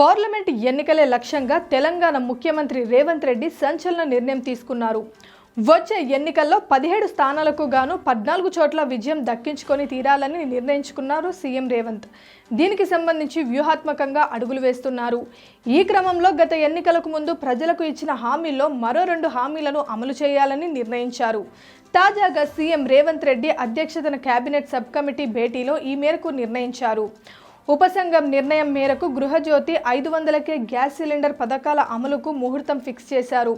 Parliament ఎన్నికలే లక్ష్యంగా తెలంగాణ ముఖ్యమంత్రి రేవంత్ రెడ్డి సంచలన నిర్ణయం తీసుకున్నారు. వచ్చే ఎన్నికల్లో 17 స్థానాలకు గాను 14 చోట్ల విజయం దక్కించుకొని తీరాలని నిర్ణయించుకున్నారు సీఎం రేవంత్. దీనికి సంబంధించి వ్యూహాత్మకంగా అడుగులు వేస్తున్నారు. ఈ క్రమంలో గత ఎన్నికలకు ముందు ప్రజలకు ఇచ్చిన హామీల్లో మరో 2 హామీలను అమలు చేయాలని నిర్ణయించారు. తాజాగా సీఎం రేవంత్ రెడ్డి అధ్యక్షతన కేబినెట్ సబ్ కమిటీ భేటీలో ఈ మేరకు నిర్ణయించారు. ఉపసంఘం నిర్ణయం మేరకు గృహజ్యోతి 500కే గ్యాస్ సిలిండర్ పథకాల అమలుకు ముహూర్తం ఫిక్స్ చేశారు.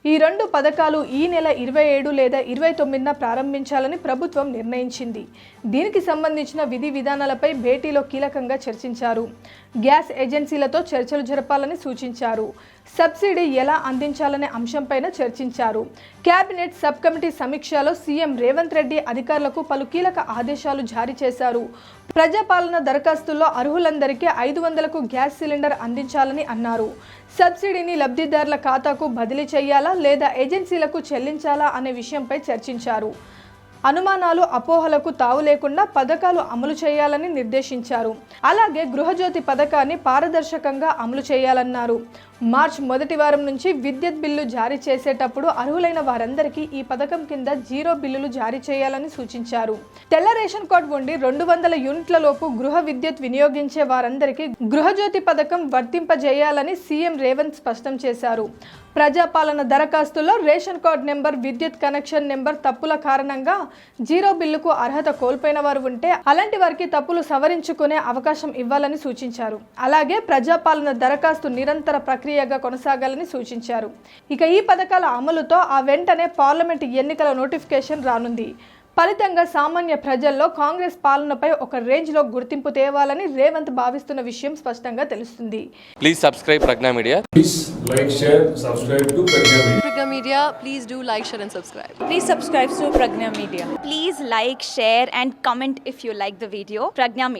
ఈ 2 పథకాలు ఈ నెల 27 లేదా 29న ప్రారంభించాలని ప్రభుత్వం నిర్ణయించింది. దీనికి సంబంధించిన విధి విధానాలపై భేటీలో కీలకంగా చర్చించారు. గ్యాస్ ఏజెన్సీలతో చర్చలు జరపాలని సూచించారు. సబ్సిడీ ఎలా అందించాలనే అంశంపైన చర్చించారు. కేబినెట్ సబ్ కమిటీ సమీక్షలో సీఎం రేవంత్ రెడ్డి అధికారులకు పలు కీలక ఆదేశాలు జారీ చేశారు. ప్రజాపాలన దరఖాస్తుల్లో అర్హులందరికీ 500కు గ్యాస్ సిలిండర్ అందించాలని అన్నారు. సబ్సిడీని లబ్ధిదారుల ఖాతాకు బదిలీ చేయాలా లేదా ఏజెన్సీలకు చెల్లించాలా అనే విషయంపై చర్చించారు. అనుమానాలు అపోహలకు తావు లేకుండా పథకాలు అమలు చేయాలని నిర్దేశించారు. అలాగే గృహజ్యోతి పథకాన్ని పారదర్శకంగా అమలు చేయాలన్నారు. మార్చి మొదటి వారం నుంచి విద్యుత్ బిల్లు జారీ చేసేటప్పుడు అర్హులైన వారందరికీ ఈ పథకం కింద 0 బిల్లులు జారీ చేయాలని సూచించారు. తెల్ల రేషన్ కార్డు ఉండి 200 యూనిట్ల లోపు గృహ విద్యుత్ వినియోగించే వారందరికీ గృహజ్యోతి పథకం వర్తింపజేయాలని సీఎం రేవంత్ స్పష్టం చేశారు. ప్రజాపాలన దరఖాస్తుల్లో రేషన్ కార్డు నెంబర్, విద్యుత్ కనెక్షన్ నెంబర్ తప్పుల కారణంగా 0 బిల్లుకు అర్హత కోల్పోయిన వారు ఉంటే అలాంటి వారికి తప్పులు సవరించుకునే అవకాశం ఇవ్వాలని సూచించారు. అలాగే ప్రజాపాలన దరఖాస్తు నిరంతర ప్రక్రియగా కొనసాగాలని సూచించారు. ఇక ఈ పథకాల అమలుతో ఆ వెంటనే పార్లమెంట్ ఎన్నికల నోటిఫికేషన్ రానుంది. ఫలితంగా సామాన్య ప్రజల్లో కాంగ్రెస్ పాలనపై ఒక రేంజ్లో గుర్తింపు తేవాలని రేవంత్ భావిస్తున్న విషయం స్పష్టంగా తెలుస్తుంది. Please subscribe Pragna Media. Please like, share, subscribe to Pragna Media. Pragna Media, please do like, share and subscribe. Please subscribe to Pragna Media. Please like, share and comment if you like the video. Pragna Media.